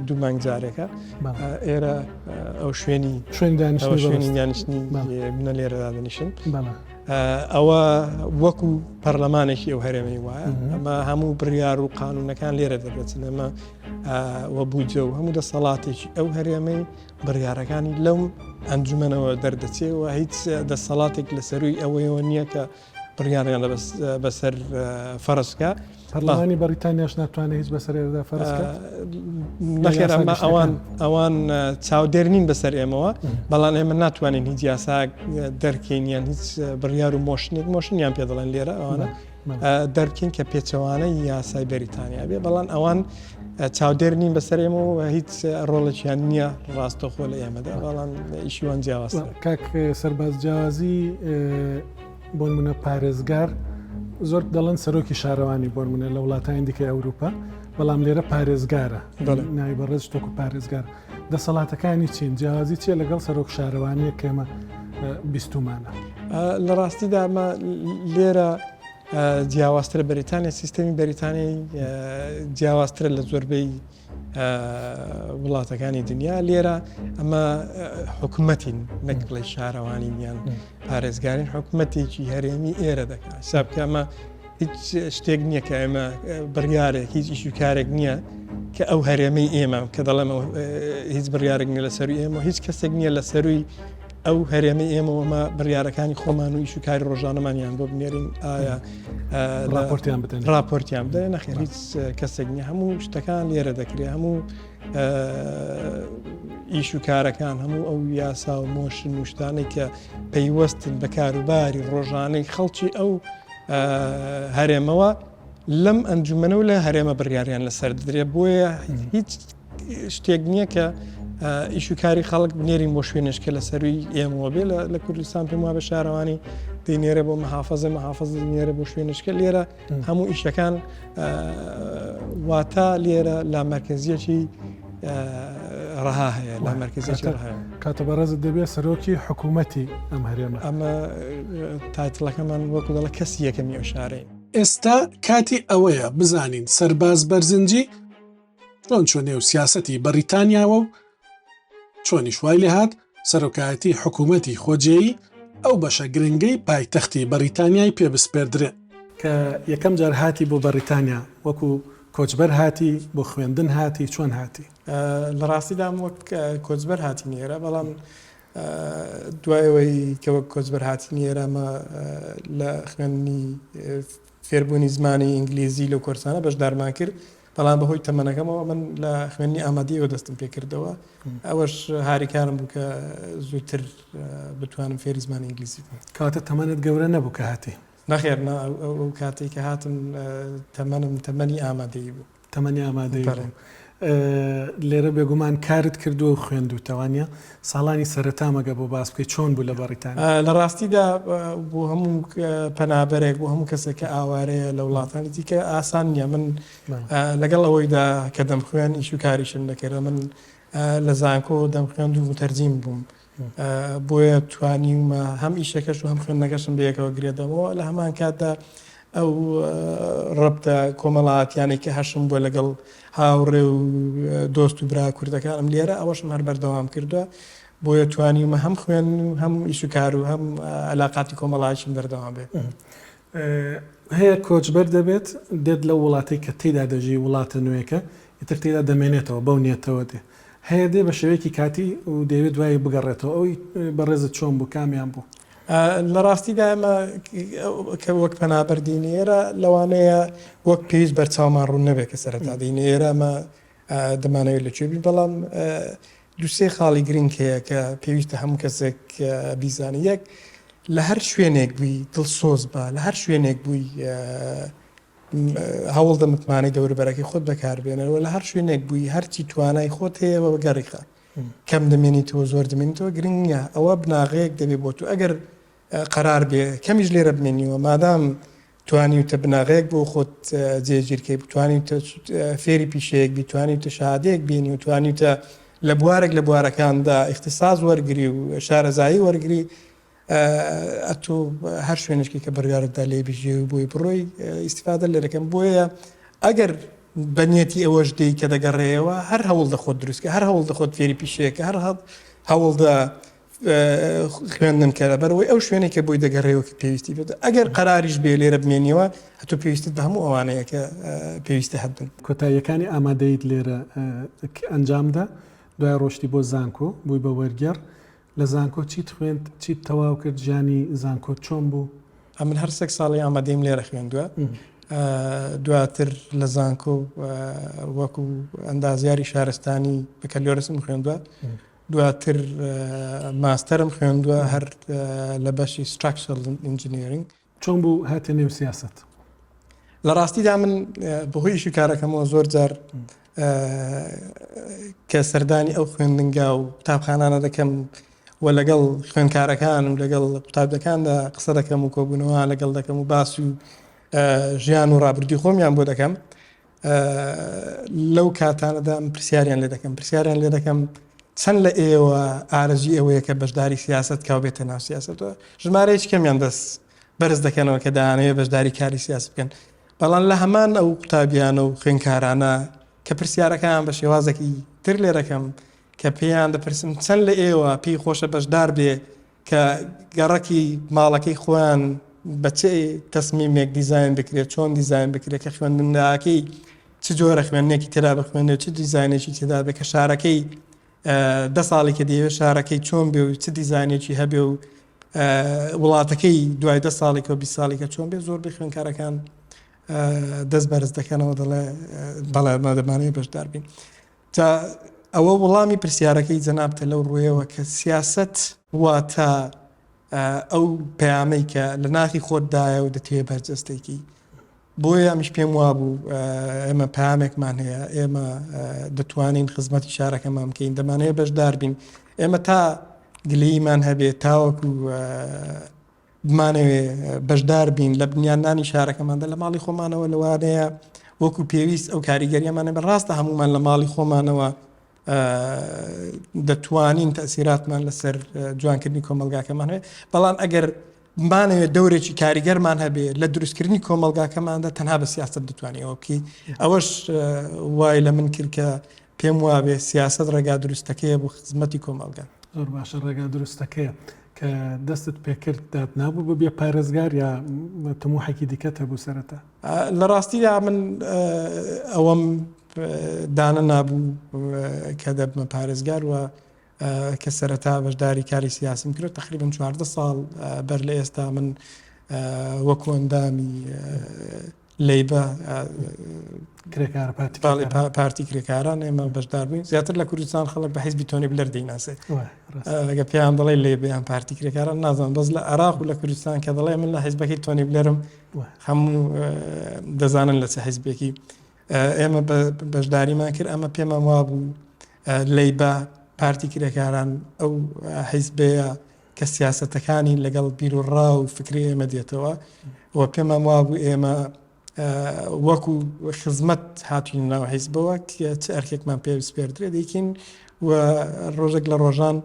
Speaker 4: دوو مانگ جارێکە. ئێرە ئەو شوێنی دانیشتنی منە لێرەدا دەنیشن. ئەوە وەکو پەرلەمانێکی ئەو هەرێمەی وایە، ئەمە هەموو بڕیار و قانونەکان لێرە دەبێتن. ئەمە وە بووجە و هەموو دەسەڵاتێکی ئەو هەرێمەی بڕیارەکانی لەو ئەنجومەنەوە دەردەچێەوە. هیچ دەسەڵاتێک لە سەروی ئەوەیەوە نییە کە بڕیاریان بەسەر فەرزکە.
Speaker 1: پەرلەمانی بەریتانیاش ناتوانێت هیچ بەسەرێدا فەرزکە؟
Speaker 4: نەخێر ئەوان چاودێر نین بەسەر ئێمەوە، بەڵام ئێمە ناتوانین هیچ یاسا دەرکەینیان هیچ بڕیار و مۆشنیان پێ دەڵێن لێرە ئەوانە دەرکین کە پێچەوانەی یاسای بەریتانیا بێ، بەڵام ئەوان چاودێر نین بەسەر ئێمەوە هیچ ڕۆڵێکیان نییە ڕاستەخۆ لە ئێمەدا، بەڵام ئیشیوان جیاوازە.
Speaker 1: کاک سەرباز جیاوازی بۆ نمونە پارێزگار زۆر دەڵێن سەرۆکی شارەوانی بۆ نمونە لە وڵاتانی دیکەی ئەوروپا، بەڵام لێرە پارێزگارە، ناوی بەڕێز تۆکو پارێزگار. دەسەڵاتەکانی چین جیاوازی چیە لەگەڵ سەرۆک شارەوانیە کێمە بیستومانە؟
Speaker 4: لە ڕاستیدا ئەمە لێرە جیاوازترە. بەریتانیا سیستەمی بەریتانی جیاوازترە لە زۆربەی وڵاتەکانی دنیا. لێرە ئەمە حکوومەتین نەک بڵێ شارەوانین یان پارێزگارین، حکوومەتێکی هەرێمی ئێرە دەکات. حساب کە ئەمە هیچ شتێک نییە کە ئێمە بڕیارێک هیچ ئیش و کارێک نییە کە ئەو هەرێمەی ئێمە کە دەڵێم هیچ بڕیارێک نیە لە سەروی ئێمە، هیچ کەسێک نییە لە سەروی ئەو هەرێمەی ئێمەوەمە بڕیارەکانی خۆمان و ئیش و کاری ڕۆژانەمانیان بۆ بنێرین ئایا راپۆرتیان بدەن. نەخێر هیچ کەسێک نیە، هەموو شتەکان لێرە دەکرێت، هەموو ئیش و کارەکان، هەموو ئەو یاسا و مۆشن و شتانەی کە پەیوەستن بە کاروباری ڕۆژانەی خەڵکی ئەو هەرێمەوە لەم ئەنجومەنە و لە هەرێمە بڕیاریان لەسەر دەدرێت. بۆیە هیچ شتێک نییە کە ئیش و کاری خەڵک بنێرین بۆ شوێنشکە لە سەروی ئێمەوە بێ. لە کوردستان پێم وابە شارەوانی دەینێرە بۆ محافەز دەینێرە بۆ شوێنشکە. لێرە هەموو ئیشەکان واتە لێرە لا مەرکەزیەکی ڕەها هەیە، لا مەرکەزیەکی ڕەها.
Speaker 1: کاتە بەڕێزت دەبێت سەرۆکی حکوومەتی ئەم هەرێمە.
Speaker 4: ئەمە تایتڵەکەمان وەکو دەڵە کەسی یەکەمی ئەو شارەی.
Speaker 6: ئێستا کاتی ئەوەیە بزانین سەرباز بەرزنجی چۆن نێو سیاسەتی بەریتانیاوە و چۆنی شوای لێ هات سەرۆکایەتی حکوومەتی خۆجێیی ئەو بەشە گرنگەی پایتەختی بەریتانیای پێبسپێردرێت.
Speaker 1: کە یەکەم جار هاتی بۆ بەریتانیا وەکو کۆچبەر هاتی بۆ خوێندن هاتی چۆن هاتی
Speaker 4: لە ڕاستیدام وەک کۆچبەر هاتی نێرە بەڵام دوایەوەی کە وەک کۆچبەر هاتی نێرەمە لە خوێندنی فێربوونی زمانی ئینگلیزی لەو کۆرسانە بەشدارمان کرد بەڵام بەهۆی تەمەنەکەمەوە من لە خوێندنی ئامادەیەوە دەستم پێکردەوە ئەوەش هاریکارم بوو کە زووتر بتوانم فێری زمانی ئینگلیزی بم.
Speaker 1: کاتە تەمەنت گەورە نەبوو کە هاتی
Speaker 4: نەخێر ئەو کاتێک کە هاتم تەمەنی ئامادەیی بوو
Speaker 1: تەمەنی ئامادەی بوو. لێرە بێگومان کارت کردو و خوێندوتەوانە ساڵانی سەرەتامەگە بۆ باس بکەی چۆن بوو لە بەریتانیا
Speaker 4: لە ڕاستیدا بۆ هەموو پەنابەرێک بۆ هەموو کەسێک کە ئاوارەیە لە وڵاتانی دیکە ئاسان نییە من لەگەڵ ئەوەیدا کە دەمخوێن ئیش و کاریشم دەکردە من لە زانکۆ دەمخوێند و متەرجیم بووم بۆیە توانیمە هەم ئیشەکەش و هەم خوێندنەکەشم بەیەکەوە گرێدەوە لە هەمان کاتدا ئەو ڕبتە کۆمەڵاتیانی کە هەشم بۆ لەگەڵ هاوڕێ و دۆست و برا کوردەکانم لێرە ئەوەشم هەر بەردەوام کردووە بۆیە توانیمە هەم خوێن و هەم ئیشوکار و هەم علاقاتی کۆمەڵایشم بەردەوام بێت.
Speaker 1: هەیە کۆچبەر دەبێت دێت لە وڵاتی کە تێدا دەژی وڵاتە نوێیەکە ئیتر تێدا دەمێنێتەوە بەو نیەتەوە دێ هەیە دێ بە شێوەیەکی کاتی و دەوێت دوایی بگەڕێتەوە ئەوی بەڕێزت چۆن بوو کامیان بوو.
Speaker 4: لە ڕاستیدا ئەمە کە وەک پەنابەردینێرە لەوانەیە وەک پێویست بەرچاومان ڕوون نەبێت کە سەرەتا دینێرە ئەمە دەمانەوێت لەکوێ بەڵام دوسێ خاڵی گرنگ هەیە کە پێویستە هەموو کەسێک بیزانی یەک لە هەر شوێنێک بووی دڵسۆز بە لە هەر شوێنێک بووی هەوڵ دەمتمانی دەوروبەرەکەی خۆت بەکاربێنەوە لە هەر شوێنێک بووی هەرچی توانای خۆت هەیەوە بەگەڕیخە کەم دەمێنیتەوە زۆر دەمێنیتەوە گرنگە ئەوە بناغەیەک دەبێت بۆ تو ئەگەر قەرار بێ کەمیش لێرە بمێنیوە مادام توانیتە بناغەیەک بۆ خۆت جێگیرکەی بتوانیتە فێری پیشەیەک بیتوانیتە شادەیەک بینی و توانیتە لە بوارێک لە بوارەکاندا اختصاص وەرگری و شارەزایی وەرگری ئەتۆ هەر شوێنشکی کە بەرگارتدا لێ بژێ و بۆی بڕۆی ئیسیفادە لێ دەکەم بۆیە ئەگەر بەنیەتی ئەوەش دەی کە دەگەڕێەوە هەر هەوڵ دەخۆت دروستکە هەر هەوڵ دەخۆت فێری پیشەیەکە هەر هەوڵدا خوێندن کەرە بەرەوەی ئەو شوێنێک کە بۆی دەگەڕێەوە کە پێویستی بێت ئەگەر قەراریش بێ لێرە بمێنیەوە هەتۆ پێویستت بە هەموو ئەوانەیە کە پێویستە هەبن.
Speaker 1: کۆتاییەکانی ئامادەیت لێرە ئەنجامدا دوای ڕۆشتی بۆ زانکۆ بووی بە وەرگەر لە زانکۆ چیت خوێند چیت تەواو کرد ژیانی زانکۆ چۆن بوو؟
Speaker 4: من هەر سێک ساڵی ئامادەیم لێرە خوێندووە دواتر لە زانکۆ وەکو ئەندازیاری شارستانی بەکەلۆرسم خوێندووە دواتر ماستەرم خوێندووە هەر لە بەشی structural engineering.
Speaker 1: چۆن بوو هاتە نێو سیاست؟
Speaker 4: لە ڕاستیدا من بەهۆی ئیشی کارەکەمەوە زۆر جار کە سەردانی ئەو خوێندنگا و قوتابخانانە دەکەم و لەگەڵ خوێندکارەکانم لەگەڵ قوتابدەکاندا قسە دەکەم و کۆبوونەوە لەگەڵ دەکەم و باس و ژیان و ڕابردوی خۆمیان بۆ دەکەم لەو کاتانەدا پرسیاریان لێ دەکەم چەند لە ئێوە ئارەزی ئەوەیە کە بەشداری سیاست کا بێتە ناو سیاستەوە ژمارەیەکی کەمیان دەست بەرز دەکەنەوە کە دەیانەوێت بەشداری کاری سیاست بکەن بەڵام لە هەمان ئەو قوتابیانە و خوێندکارانە کە پرسیارەکان بە شێوازێکی تر لێ دەکەم کە پێیان دەپرسم چەند لە ئێوە پێی خۆشە بەشدار بێ کە گەڕەکی ماڵەکەی خۆیان بەچێ تەسمیمێک دیزاین بکرێت چۆن دیزاین بکرێت کە خوێندنەکەی چ جۆرە خوێندنێکی تێدا بخوێنێت چ دیزاینێکی تێدا بێت کە شارەکەی 10 ساڵی کە دەیەوێت شارەکەی چۆن بێ و چ دیزاینێکی هەبێ و وڵاتەکەی دوای 10 ساڵی کە 20 ساڵی کە چۆن بێ زۆر بێ خوێندکارەکان دەست بەرز دەکەنەوە دەڵێ بەڵێ دەمانەوێت بەشدار بین تا ئەوە وەڵامی پرسیارەکەی جەنابتە لەو ڕوویەوە کە سیاست واتە ئەو پەیامەی کە لە ناخی خۆتدایە و دەتوێت بەرجەستێکی بۆیە ئەمیش پێم وابوو ئێمە پامێکمان هەیە ئێمە دەتوانین خزمەتی شارەکەمان بکەین دەمانەیە بەشدار بین ئێمە تا گلەیمان هەبێت تاوەکو بمانەوێ بەشدار بین لە بنیانانی شارەکەماندا لە ماڵی خۆمانەوە لەوانەیە وەکو پێویست ئەو کاریگەریەمانە بەڕاستە هەمومان لە ماڵی خۆمانەوە دەتوانین تەسیراتمان لەسەر جوانکردنی کۆمەلگاکەمان هەیە بەڵام ئەگەر مانەوێت دەورێکی کاریگەرمان هەبێ لە دروستکردنی کۆمەلگاکەماندا تەنها بە سیاست دەتوانیەوە بکەی ئەوەش وای لە من کرد کە پێم وابێ سیاست ڕێگا دروستەکەیە بۆ خزمەتی کۆمەلگا
Speaker 1: زۆر باشە ڕێگا دروستەکەیە کە دەستت پێکرد دادنابوو ببێ پارێزگار یا تەموحێکی دیکەت هەبوو سەرەتا؟
Speaker 4: لە ڕاستیدا من ئەوەم دانە نابوو کە دەبمە پارێزگار و کە سەرەتا بەشداری کاری سیاسیم کرد تقریبا 14 ساڵ بەر لە ئێستا من وەکو ئەندامی لەیبە پارتی کرێکاران ئێمە بەشدار بووین زیاتر لە کوردستان خەڵک بە حیزبی تۆنی بلەر دەیناسێ ئەگە پێیان دەڵێ لێبیان پارتی کرێکاران نازان بەس لە عێراق و لە کوردستان کە دەڵێ من لە حیزبەکەی تۆنی بلەرم هەموو دەزانن لە چه حیزبێکی ئێمە بەشداریمان کرد ئەمە پێمە وا بوو لەیبە پارتی کرێکاران ئەو حیزبەیە کە سیاسەتەکانی لەگەڵ بیرروڕا و فکری ئێمە دێتەوە و پێمە وا بوو ئێمە وەکو خزمەت هاتوین ناو حیزبەوە چ ئەرکێکمان پێویست پێدرێ دەیکین و ڕۆژێک لە ڕۆژان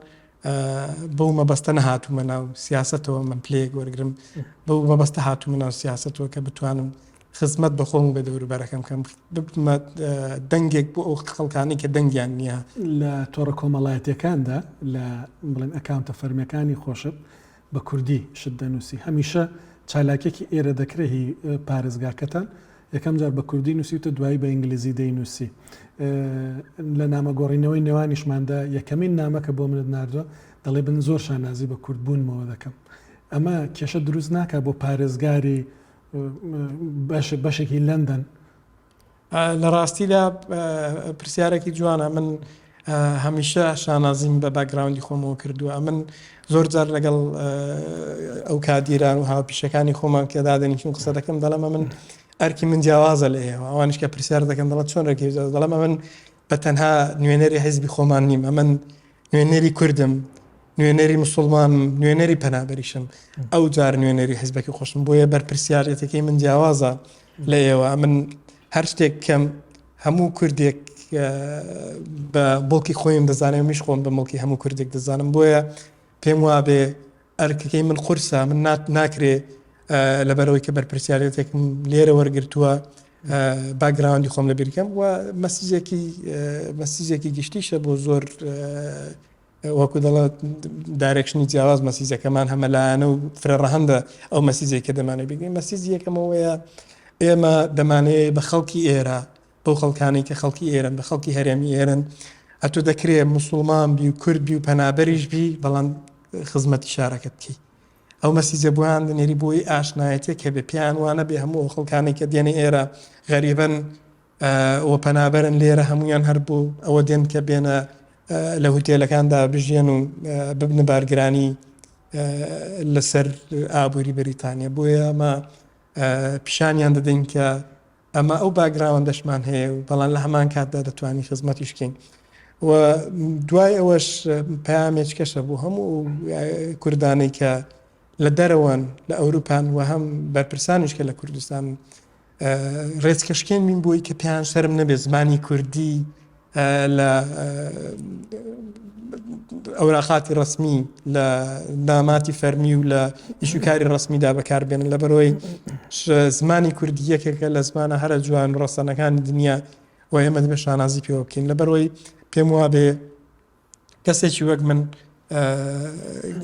Speaker 4: بەو مەبەستە نەهاتوومە ناو سیاسەتەوە من پلەیەک وەرگرم بەو مەبەستە هاتوومە ناو سیاسەتەوە کە بتوانم خزمەت بە خۆم و بە دەوروبەرەکەم کەم ببمە دەنگێک بۆ ئەو خەڵکانی کە دەنگیان نییە.
Speaker 1: لە تۆڕە کۆمەڵایەتیەکاندا لە بڵێن ئەکاونتە فەرمیەکانی خۆشت بە کوردی شت دەنووسی هەمیشە چالاکێکی ئێرە دەکرێهی پارێزگاکەتان یەکەم جار بە کوردی نووسیتە دوایی بە ئینگلیزی دەینووسی لە نامەگۆڕینەوەی نێوانیشماندا یەکەمین نامەکە بۆ منت ناردووە دەڵێ بن زۆر شانازی بە کوردبوونمەوە دەکەم ئەمە کێشە دروست ناکە بۆ پارێزگاری بەشێکی لەندەن.
Speaker 4: لە ڕاستیدا پرسیارێکی جوانە من هەمیشە شانازیم بە باگراوندی خۆمەوە کردووە من زۆر جار لەگەڵ ئەو کادیران و هاوپیشەکانی خۆمان کە دادەنیشون قسە دەکەم دەڵێمە من ئەرکی من جیاوازە لە ئێوە ئەوانش کە پرسیار دەکەم دەڵێت چۆن ڕێکی دەڵێمە من بە تەنها نوێنەری حیزبی خۆمان نیم ئەمن نوێنەری کوردم نوێنەری مسلمانم نوێنەری پەنابەریشم ئەو جار نوێنەری حیزبەکەی خۆشم بۆیە بەرپرسیارەتەکەی من جیاوازە لە ئێوە من هەر شتێک کەم هەموو کوردێک بە بڵکی خۆیم دەزانێ میش خۆم بە مڵکی هەموو کوردێک دەزانم بۆیە پێم وابێ ئەرکەکەی من قورسە من ناکرێ لەبەرەوەی کە بەرپرسیارەتێکم لێرە وەرگرتووە باگراوندی خۆم لە بیرکەم و مەسیجێکی گشتیشە بۆ زۆر وەکو دەڵێت دایرێکشنی جیاواز مەسیجەکەمان هەمەلایەنە و فرەڕەهەندە ئەو مەسیجێک کە دەمانێت بگەین مەسیجی یەکەمەوەیە ئێمە دەمانەیە بە خەڵکی ئێرە بەو خەڵکانی کە خەڵکی ئێرن بە خەڵکی هەرێمی ئێرن ئەتۆ دەکرێت مسلمان بی و کورد بی و پەنابەریش بی بەڵام خزمەتی شارەکەت بکەی ئەو مەسیجە بۆیان دەنێری بۆی ئاشنایەتێک کە بێ پیان وانە بێ هەموو خەڵکانی کە دێنە ئێرە غەریبەن و پەنابەرن لێرە هەمویان هەر بوو ئەوە دێن کە بێنە لە هوتێلەکاندا بژێن و ببنە بارگرانی لەسەر ئابووری بەریتانیا بۆیە ئەمە پیشانیان دەدەین کە ئەمە ئەو باگراوەندەشمان هەیە و بەڵام لە هەمان کاتدا دەتوانین خزمەتیش بکەین و دوای ئەوەش پەیامێکەشە بوو هەموو کوردانەی کە لە دەرەوەن لە ئەوروپان و هەم بەرپرسانیش کە لە کوردستان ڕێچکەشکێن بین بۆی کە پێیان شەرم نەبێ زمانی کوردی لە ئەوراقاتی ڕسمی لە داماتی فەرمی و لە ئیشوکاری ڕسمیدا بەکاربێنن لەبەرەوەی زمانی کوردی یەکێکە لە زمانە هەرە جوان ڕەسەنەکانی دنیا و ئێمە دەبێت شانازی پێوە بکەین لەبەرەوەی پێم وابێ کەسێکی وەک من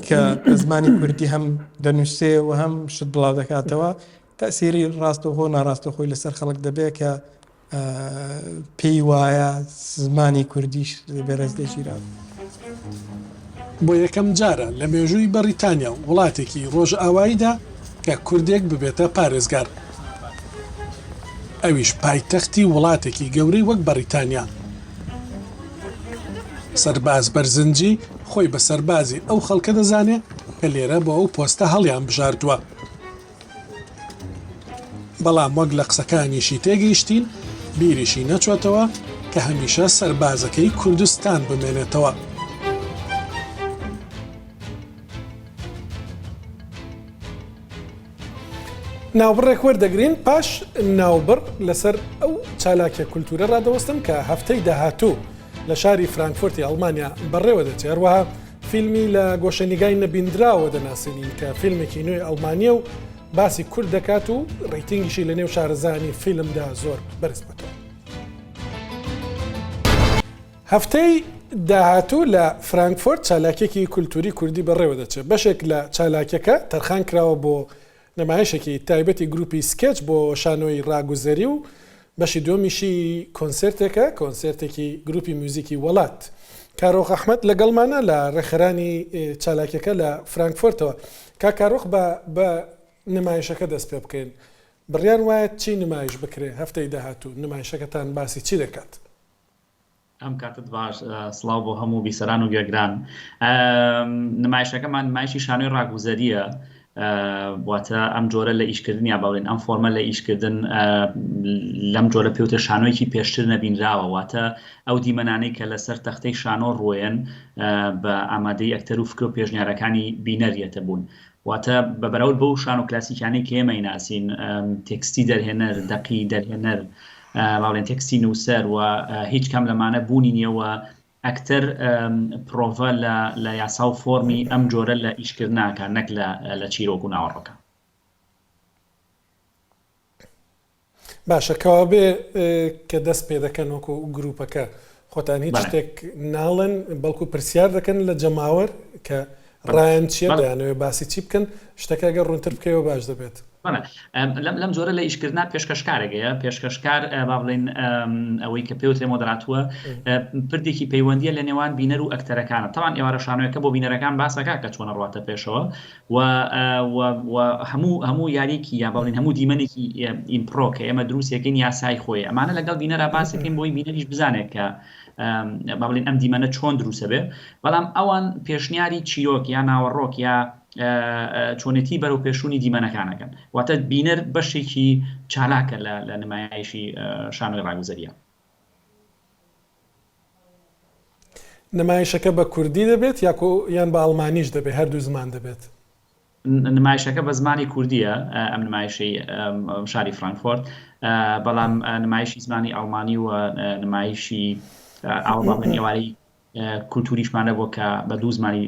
Speaker 4: کە زمانی کوردی هەم دەنووسێ و هەم شت بڵاو دەکاتەوە تەسیری ڕاستەوخۆ ناڕاستەخۆی لەسەر خەڵک دەبێت کە پێی وایە زمانی کوردیش بەرەز دەگیرات.
Speaker 6: بۆ یەکەم جارە لە مێژووی بەریتانیا و وڵاتێکی ڕۆژ ئاواییدا کە کوردێک ببێتە پارێزگار ئەویش پایتەختی وڵاتێکی گەورەی وەک بەریتانیا. سەرباز بەرزنجی خۆی بە سەربازی ئەو خەڵکە دەزانێت کە لێرە بۆ ئەو پۆستە هەڵیان بژاردووە بەڵام وەک لە قسەکانیشی تێگەیشتین بیریشی نەچۆتەوە کە هەمیشە سەربازەکەی کوردستان بمێنێتەوە.
Speaker 1: ناوبڕێک وەردەگرین پاش ناوبڕ لەسەر ئەو چالاکیە کولتورە ڕادەوەستم کە هەفتەی داهاتوو لە شاری فرانکفورتی ئەڵمانیا بەڕێوە دەچێت هەروەها فیلمی لە گۆشەنیگای نەبیندراوە دەناسێنین کە فیلمێکی نوێی ئەڵمانیە و باسی کورد دەکات و ڕیتینگیشی لە نێو شارەزانی فیلمدا زۆر بەرز بێتەوە. هەفتەی داهاتوو لە فرانکفۆرت چالاکێکی کولتوری کوردی بەڕێوە دەچێت بەشێک لە چالاکەکە تەرخان کراوە بۆ نمایشێکی تایبەتی گروپی سکێچ بۆ شانۆی ڕاگوزەری و بەشی دومیشی کۆنسرتێکی گروپی موزیکی وڵات. کارۆخ ئەحمەد لەگەڵمانە لە ڕێخەرانی چالاکەکە لە فرانکفۆرتەوە. کارۆخ بە نمایشەکە دەست پێ بکەین. بڕیان وایە چی نمایش بکرێ هەفتەی داهاتوو نمایشەکەتان باسی چی دەکات؟
Speaker 8: ئەم کاتت باش سڵاو بۆ هەموو بیسەران و گوێگران. نمایشەکەمان نمایشی شانۆی ڕاگوزەریە، واتە ئەم جۆرە لە ئیشکردن یا باڵێن ئەم فۆرمە لە ئیشکردن لەم جۆرە پێوتە شانۆیەکی پێشتر نەبینراوە، واتە ئەو دیمەنانەی کە لەسەر تەختەی شانۆ ڕۆیەن بە ئامادەی ئەکتەر و فکر و پێشنیارەکانی بینەریەتە بوون. واتە بە بەراورد بەو شان و کلاسیکانەی کە ئێمە ناسین، تێکستی دەرهێنەر، دەقی دەرهێنەر، باڵێن تێکستی نووسەر و هیچ کەم لەمانە بوونی نییەوە ئەکتەر پرۆڤە لە یاسا و فۆرمی ئەم جۆرە لە ئیشکردناکە نەک لە چیرۆک و ناوەڕۆکە.
Speaker 1: باشەکەوا بێ کە دەست پێ دەکەن وەکو گروپەکە خۆتان هیچ شتێک ناڵن بەڵکو پرسیار دەکەن لە جەماوەر کە ڕایەن چیە دەیانەوێ باسی چی بکەن، شتەکە گە ڕوونتر بکەوە باش دەبێت.
Speaker 8: لەم جۆرە لە ئیشکردنا پێشکەشکارێکەیە، پێشکەشکار با بڵێن ئەوەی کە پێوترێ مۆدراتووە پردێکی پەیوەندیە لە نێوان بینەر و ئەکتەرەکانە. تاوان ئێوارە شانۆیەکە بۆ بینەرەکان باسەکە کە چۆنە ڕاتە پێشەوە و هەموو یاریکی یا باڵین هەموو دیمەنێکی ئیمپرۆ کە ئێمە دروستەکەین یاسای خۆی ئەمانە لەگەڵ بینەرە باسەکەین بۆی بینەریش بزانێت کە با بڵێن ئەم دیمەنە چۆن دروستە بێ، بەڵام ئەوان پێشنیاری چیرۆک یا ناوەڕۆک یا چۆنێتی بەرەو پێشوونی دیمەنەکانەکەن، واتە بینەر بەشێکی چالاکە لە نمایشی شانۆی ڕاگوزەریە.
Speaker 1: نمایشەکە بە کوردی دەبێت یان بە ئەڵمانیش دەبێت، هەردوو زمان دەبێت؟
Speaker 8: نمایشەکە بە زمانی کوردیە ئەم نمایشی شاری فرانکفۆرت، بەڵام نمایشی زمانی ئەڵمانی و نمایشی ئاڵمان ئێوارەی کولتوریشمانە بۆ کە بە دوو زمانی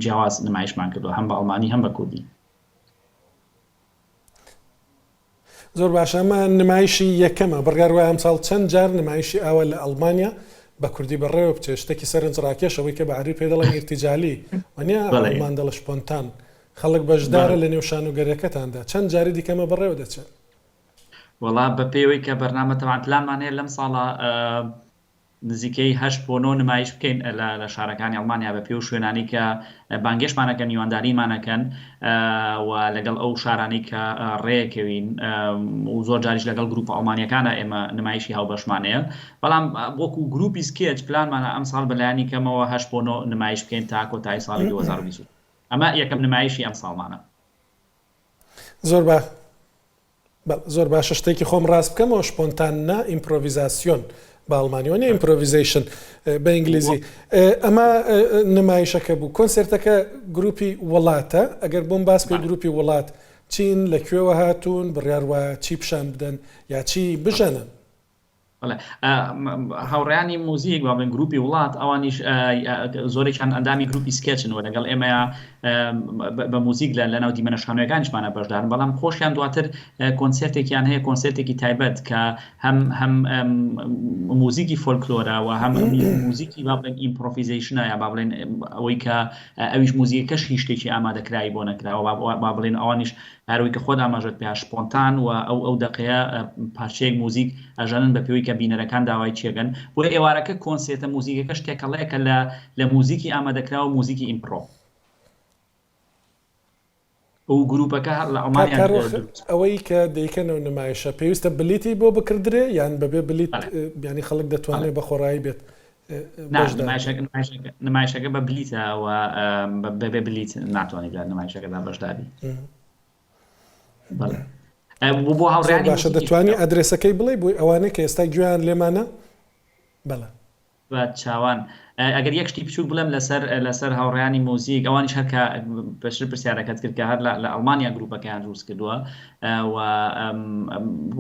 Speaker 8: جیاواز نمایشمان کردووە، هەم بە ئەڵمانی هەم بە کوردی.
Speaker 1: زۆر باشە، ئەمە نمایشی یەکەمە. بڕیاروای ئەمساڵ چەند جار نمایشی ئاوە لە ئەڵمانیا بە کوردی بەڕێوە بچێت، شتێکی سەرنجڕاکێش ئەوەی کە بە عەربی پێ دەڵێن ئیرتیجالی وانیا ئەڵمان دەڵە شپۆنتان، خەڵک بەشدارە لە نێو شانۆگەریەکەتاندا. چەند جاری دیکەمە بەڕێوە دەچێت؟
Speaker 8: وەڵا بە پێوەی کە بەرنامە تەوان پلانمانەیە لەم ساڵە نزیکەی 8 بۆ 9 نمایش بکەین لە شارەکانی ئەڵمانیا بە پێ و شوێنانی کە بانگێشمانەکەن، میوانداریمانەکەن و لەگەڵ ئەو شارانی کە ڕێیەکەوین و زۆر جاریش لەگەڵ گروپە ئەڵمانیەکانە ئێمە نمایشی هاوبەشمانەیە، بەڵام وەکو گروپی سکێچ پلانمانە ئەم ساڵ بەلایانی کەمەوە 8 بۆ 9 نمایش بکەین تا کۆتایی ساڵی 2020. ئەمە یەکەم نمایشی ئەم ساڵمانە.
Speaker 1: زۆر باشە، شتێکی خۆم ڕاست بکەمەوە، شپۆنتانە ئیمپرۆڤیزاسیۆن بە ئەڵمانیۆنە ئیمپرۆڤیزیشن بە ئینگلیزی. ئەمە نمایشەکە بوو. کۆنسرتەکە گروپی وڵاتە، ئەگەر بۆم باس پێ گروپی وڵات چین لەکوێوە هاتوون، بڕیار وایە چی پیشان بدەن یا چی بژەنن؟
Speaker 8: هاوڕێیانی موزیک با بڵێن گروپی وڵات ئەوانیش زۆرێکیان ئەندامی گروپی سکێچنەوە لەگەڵ ئێمەیە بە موزیک لە ناو دیمەنە شانۆیەکانیشمانە بەشدارن، بەڵام خۆشیان دواتر کۆنسرتێکیان هەیە، کۆنسرتێکی تایبەت کە هەم موزیکی فۆلکلۆرە و هەم موزیکی با بڵێن ئیمپرۆڤیزیشنە یا با بڵێن ئەوەی کە ئەویش موزیکەش هیچ شتێکی ئامادەکرایی بۆ نەکراوە، با بڵێن ئەوانیش هەروەی کە خۆت ئاماژەت پێ شپۆنتان و ئەو دەقەیە پارچەیەک موزیک ئەژەنن بە پێوەی کە بینەرەکان داوای چێگەن. بۆ ئێوارەکە کۆنسێتە موزیکەکە شتێکەڵەیەکە لە موزیکی ئامادەکراوە موزیکی ئیمپرۆ. ئەو گروپەکە لە
Speaker 1: ئەوەی کە دەیکەنەوە نمایشە پێویستە بلیتی بۆ بکردرێ یان بەبێ بلیت ینی خەڵک دەتوانێت بە خۆڕایی بێت؟
Speaker 8: نمایشەکە بە بلیتەوە بەبێ بلیت ناتوانێت لە نمایشەکەدا بەشداری. بۆ هاوڕێیانی
Speaker 1: باشە دەتوانی ئەدرێسەکەی بڵێ بۆی ئەوانەی کە ئێستا گوێیان لێمانە؟ بەڵێ
Speaker 8: بە چاوان ئەگەر یەک شتی بچووک بڵێم لەسەر هاوڕێیانی موزیک، ئەوانیش هەرکە پێشتر پرسیارەکەت کرد کە هەر لە ئەڵمانیا گروپەکەیان دروست کردووە و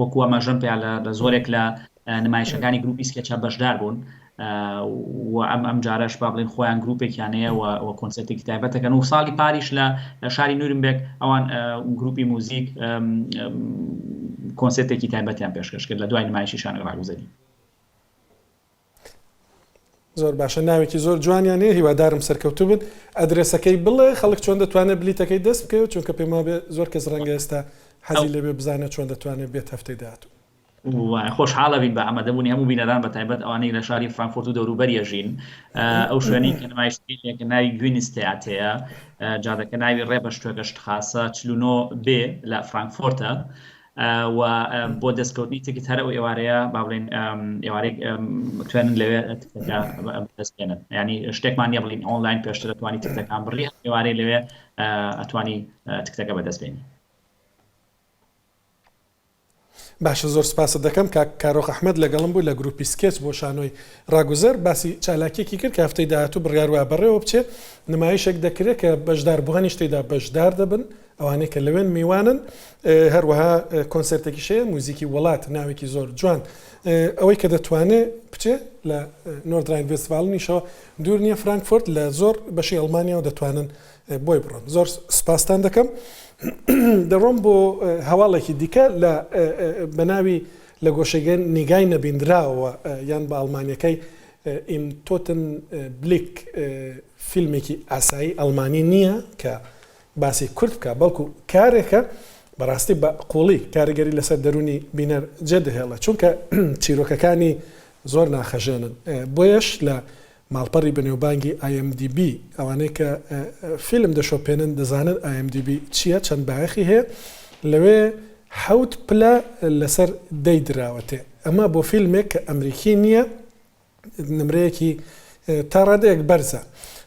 Speaker 8: وەکو ئەمەژەم پێیان لە زۆرێک لە نمایشەکانی گروپی سکێچە بەشدار بوون و ئەم جارەش با بڵێن خۆیان گروپێکیانەیە و کۆنسرتێکی تایبەتەکەن و ساڵی پاریش لە شاری نورنبێرگ ئەوان گروپی موزیک کۆنسرتێکی تایبەتیان پێشکەش کرد لە دوای نمایشی شانۆی ڕاگوزەری.
Speaker 1: زۆر باشە ناوێکی زۆر جوانیان هەیە هیوادارم سەرکەوتوو بن ئەدرێسەکەی بڵێ خەڵک چۆن دەتوانێت بلیتەکەی دەست بکەوت چونکە پێم وابێ زۆر کەس ڕەنگە ئێستا حەزی لەبێ بزانێت چۆن دەتوانێت بێت هەفتەی داهاتوو.
Speaker 8: خۆشحاڵە بین بە ئەمەدەبوونی هەموو بینەران بە تایبەت ئەوانەی لە شاری فرانکفورت و دەوروبەریە ژین ئەو شوێنی کە نمایشتێکە ناوی گوینستێات هەیە جادەکە ناوی ڕێبەشتوێگەشت خاسە 49B لە فرانکفورتە و بۆ دەستکەوتنی تێکت هەرە و ئێوارەیە با بڵێن ئێوارێک بتوانن لەوێ دەستێنن ینی شتێکمان نیە بڵین ئۆنلاین پێشتر دەتوانی تکتەکان بڕی ئێوارەی لەوێ ئەتوانی تکتەکە بەدەستبێنی.
Speaker 1: باشە زۆر سپاسە دەکەم کارۆخ ئەحمەد لەگەڵم بوو لە گروپی سکێچ بۆ شانۆی ڕاگوزەر باسی چالاکیێکی کرد کە هەفتەی داهاتوو بڕیاروا بەڕێوە بچێ نمایشێک دەکرێت کە بەشداربووانی شتێدا بەشدار دەبن ئەوانەیە کە لەوێن میوانن هەروەها کۆنسرتێکی شەیە موزیکی وڵات ناوێکی زۆر جوان ئەوەی کە دەتوانێت بچێ لە نۆردراین ڤێستفالنیشەوە دوور نییە فرانکفورت لە زۆر بەشی ئەڵمانیا و دەتوانن بۆی بڕۆن زۆر سپاسان دەکەم. دەڕۆم بۆ هەواڵێکی دیکە لە بەناوی لە گۆشەگەن نیگای نەبیندراوە یان بە ئەڵمانیەکەی ئیم تۆتن بلیک فیلمێکی ئاسایی ئەڵمانی نییە کە باسی کورد بکە بەڵکو کارێکە بەڕاستی بە قوڵی کاریگەری لەسەر دەرونی بینەر جێدەهێڵە چونکە چیرۆکەکانی زۆر ناخەژێنن بۆیەش لە ماڵپەڕی بەنێوبانگی IMDb ئەوانەیە کە فیلم دەشۆپێنن دەزانن IMDb چییە چەند بایەخی هەیە لەوێ 7 پلە لەسەر دەیدراوەتێ ئەمە بۆ فیلمێک کە ئەمریکی نییە نمرەیەکی تا ڕادەیەک بەرزە.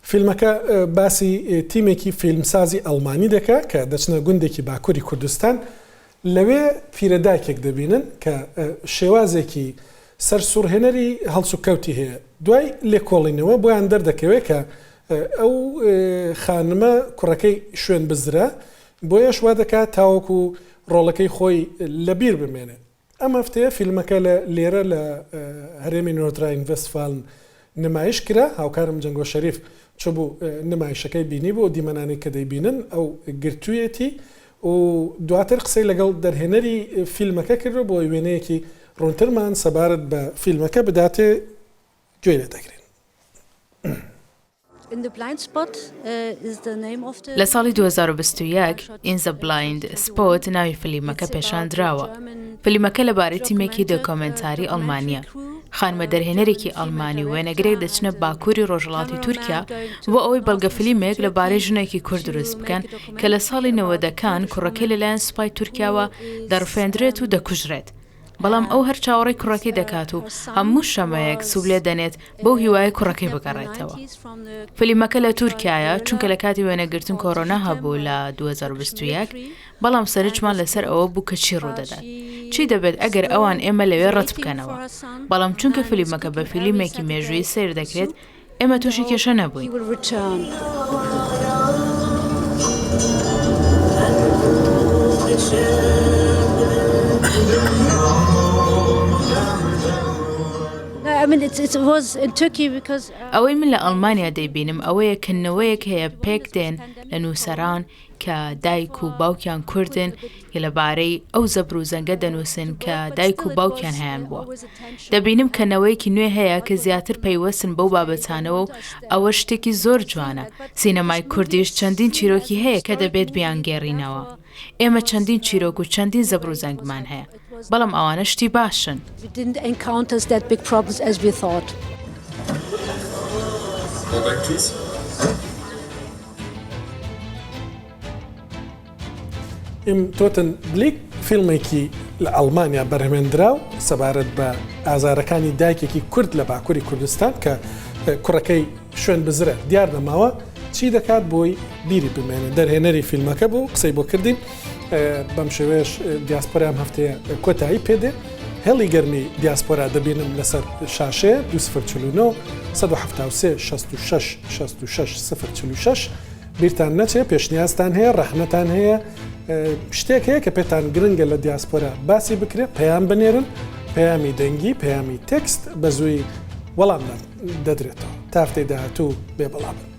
Speaker 1: فیلمەکە باسی تیمێکی فیلمسازی ئەڵمانی دەکات کە دەچنە گوندێکی باکووری کوردستان لەوێ پیرەداکێک دەبینن کە شێوازێکی سەر سوورهێنەری هەڵسوکەوتی هەیە دوای لێکۆڵینەوە بۆیان دەردەکەوێت کە ئەو خانمە کوڕەکەی شوێن بزرە بۆیە شوا دەکات تاوەکو ڕۆڵەکەی خۆی لەبیر بمێنێت. ئەم هەفتەیە فیلمەکە لە لێرە لە هەرێمی نۆردراین ڤێستفالن نمایش کرا هاوکارم جەنگۆ شەریف چ بوو نمایشەکەی بینی بۆ دیمەنانی کە دەیبینن ئەو گرتوویەتی و دواتر قسەی لەگەڵ دەرهێنەری فیلمەکە کردو بۆ وێنەیەکی ڕوونترمان سەبارەت بە فیلمەکە بداتێ گوێ لێ دەگرین.
Speaker 9: لە ساڵی 2021 In the Blind Spot ناوی فیلمەکە پێشاندراوە. فیلمەکە لەبارەی تیمێکی دۆکۆمنتاری ئەڵمانیە. خانمە دەرهێنەرێکی ئەڵمانی وێنەگرێک دەچنە باکووری ڕۆژهەڵاتی تورکیا بۆ ئەوەی بەڵگە فیلمێک لەبارەی ژنێکی کورد دروست بکەن کە لە ساڵی 90ەکان کوڕەکەی لەلایەن سوپای تورکیاوە دەڕفێندرێت و دەکوژرێت. بەڵام ئەو هەر چاوەڕێی کوڕەکەی دەکات و هەموو شەمەیەک سوولێ دەنێت بەو هیوای کوڕەکەی بگەڕێتەوە. فیلمەکە لە تورکایە چونکە لە کاتی وێنەگرتن کۆڕۆنا هەبوو لە 2021 بەڵام سەرنجمان لەسەر ئەوە بوو کە چی ڕوودەدات. چی دەبێت ئەگەر ئەوان ئێمە لەوێ ڕەت بکەنەوە بەڵام چونکە فیلمەکە بە فیلمێکی مێژووی سیر دەکرێت ئێمە تووشی کێشە نەبووین. ئەوەی من لە ئەڵمانیا دەیبینم ئەوەیە کردنەوەیەک هەیە پێک دێن لە نووسەران کە دایک و باوکیان کوردن کە لەبارەی ئەو زەبر و زەنگە دەنووسن کە دایک و باوکیان هەیان بووە. دەبینم کەنەوەیەکی نوێ هەیە کە زیاتر پەیوەستن بەو بابەتانەوە و ئەوە شتێکی زۆر جوانە. سینەمای کوردیش چەندین چیرۆکی هەیە کە دەبێت بیانگێڕینەوە. ئێمە چەندین چیرۆک و چەندین زەبر و زەنگمان هەیە بەڵام ئەوانە شتی باشن.
Speaker 1: ئیم تۆتن بلیک فیلمێکی لە ئەڵمانیا بەرهەمێنراو سەبارەت بە ئازارەکانی دایکێکی کورد لە باکووری کوردستان کە کوڕەکەی شوێن بزرە دیار نەماوە چی دەکات بۆی بیری بمێنێت. دەرهێنەری فیلمەکە بوو قسەی بۆ کردین بەم شێوەیەش دیاسپۆرام هەفتەیە کۆتایی پێدێ هێڵی گەرمی دیاسپۆرا دەبینم لەسەر شاشەیە 2049 173 66 66 046 بیرتان نەچێ پێشنیازتان هەیە ڕەحمەتان هەیە شتێک هەیە کە پێتان گرنگە لە دیاسپۆرا باسی بکرێت پەیام بنێرن پەیامی دەنگی پەیامی تێکست بە زووی وەڵام دەدرێتەوە تا هەفتەی داهاتوو بێ بەڵام.